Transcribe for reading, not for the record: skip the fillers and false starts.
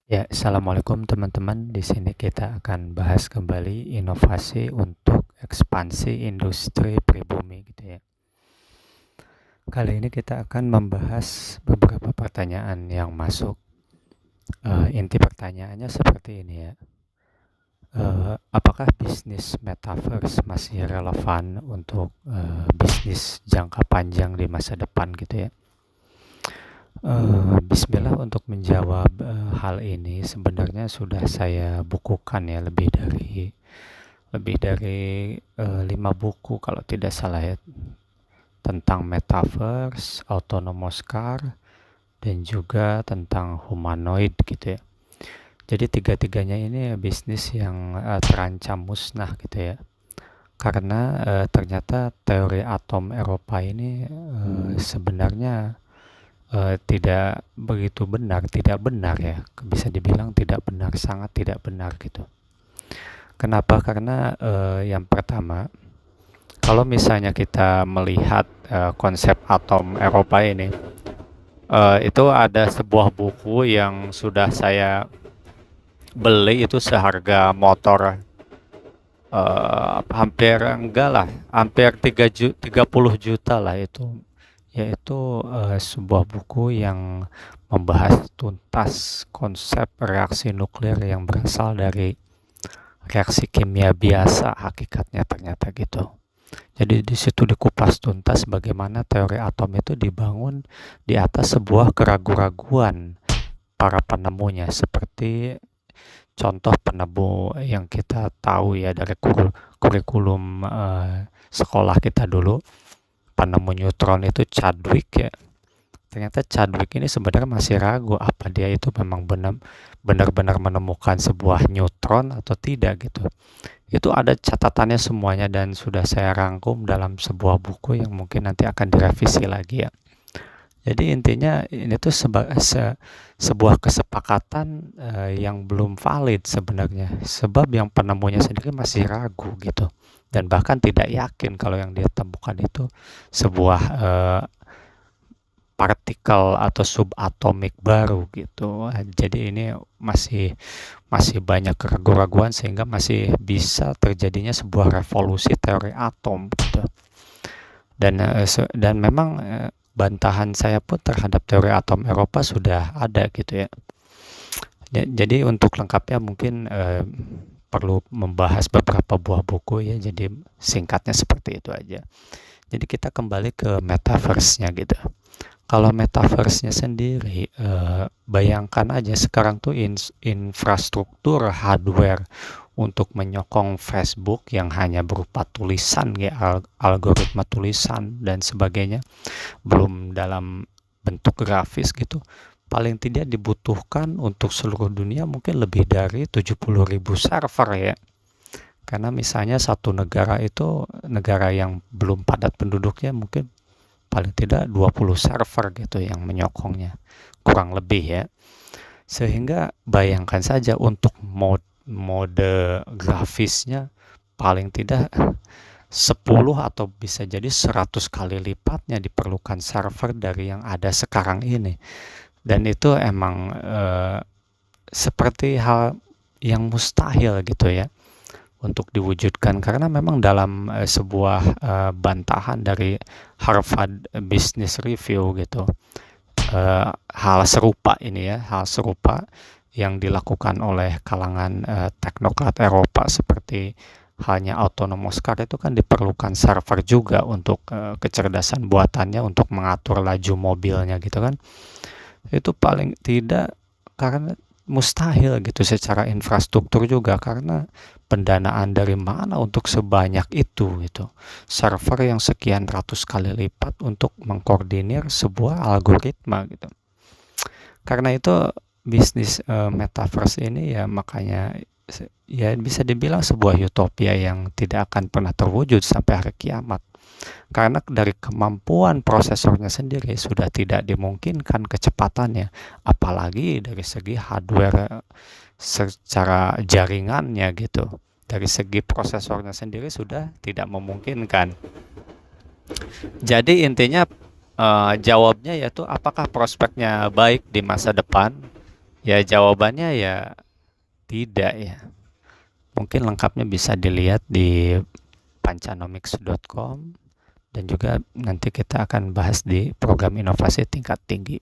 Ya, assalamualaikum teman-teman. Di sini kita akan bahas kembali inovasi untuk ekspansi industri pribumi gitu ya. Kali ini kita akan membahas beberapa pertanyaan yang masuk. Inti pertanyaannya seperti ini ya. Apakah bisnis metaverse masih relevan untuk bisnis jangka panjang di masa depan gitu ya? Bismillah, untuk menjawab hal ini sebenarnya sudah saya bukukan ya lebih dari 5 buku kalau tidak salah ya, tentang metaverse, autonomous car, dan juga tentang humanoid gitu ya. Jadi tiga-tiganya ini bisnis yang terancam musnah gitu ya. Karena ternyata teori atom Eropa ini sebenarnya tidak begitu benar, tidak benar ya. Bisa dibilang tidak benar, sangat tidak benar gitu. Kenapa? Karena yang pertama, kalau misalnya kita melihat konsep atom Eropa ini, itu ada sebuah buku yang sudah saya beli, itu seharga motor, hampir enggak lah, hampir 30 juta lah itu, yaitu sebuah buku yang membahas tuntas konsep reaksi nuklir yang berasal dari reaksi kimia biasa hakikatnya ternyata gitu. Jadi di situ dikupas tuntas bagaimana teori atom itu dibangun di atas sebuah keraguan-raguan para penemunya, seperti contoh penemu yang kita tahu ya dari kurikulum sekolah kita dulu, penemu neutron itu Chadwick ya. Ternyata Chadwick ini sebenarnya masih ragu apa dia itu memang benar-benar menemukan sebuah neutron atau tidak gitu. Itu ada catatannya semuanya dan sudah saya rangkum dalam sebuah buku yang mungkin nanti akan direvisi lagi ya. Jadi intinya ini tuh sebuah kesepakatan yang belum valid sebenarnya, sebab yang penemunya sendiri masih ragu gitu, dan bahkan tidak yakin kalau yang dia temukan itu sebuah partikel atau subatomik baru gitu. Jadi ini masih masih banyak keraguan-raguan sehingga masih bisa terjadinya sebuah revolusi teori atom gitu. Dan memang bantahan saya pun terhadap teori atom Eropa sudah ada gitu ya. Jadi untuk lengkapnya mungkin perlu membahas beberapa buah buku ya. Jadi singkatnya seperti itu aja. Jadi kita kembali ke metaverse-nya gitu. Kalau metaverse-nya sendiri, bayangkan aja sekarang tuh infrastruktur hardware untuk menyokong Facebook yang hanya berupa tulisan ya, algoritma tulisan dan sebagainya, belum dalam bentuk grafis gitu. Paling tidak dibutuhkan untuk seluruh dunia mungkin lebih dari 70.000 server ya. Karena misalnya satu negara itu, negara yang belum padat penduduknya, mungkin paling tidak 20 server gitu yang menyokongnya, kurang lebih ya. Sehingga bayangkan saja untuk mode grafisnya paling tidak 10 atau bisa jadi 100 kali lipatnya diperlukan server dari yang ada sekarang ini. Dan itu emang seperti hal yang mustahil gitu ya untuk diwujudkan, karena memang dalam sebuah bantahan dari Harvard Business Review gitu, hal serupa yang dilakukan oleh kalangan teknokrat Eropa seperti halnya autonomous car itu kan diperlukan server juga untuk kecerdasan buatannya untuk mengatur laju mobilnya gitu kan. Itu paling tidak, karena mustahil gitu secara infrastruktur juga, karena pendanaan dari mana untuk sebanyak itu gitu. Server yang sekian ratus kali lipat untuk mengkoordinir sebuah algoritma gitu. Karena itu bisnis metaverse ini ya, makanya ya bisa dibilang sebuah utopia yang tidak akan pernah terwujud sampai hari kiamat. Karena dari kemampuan prosesornya sendiri sudah tidak dimungkinkan kecepatannya, apalagi dari segi hardware secara jaringannya gitu. Dari segi prosesornya sendiri sudah tidak memungkinkan. Jadi intinya jawabnya yaitu apakah prospeknya baik di masa depan? Ya jawabannya ya tidak ya. Mungkin lengkapnya bisa dilihat di pancanomics.com, dan juga nanti kita akan bahas di program inovasi tingkat tinggi.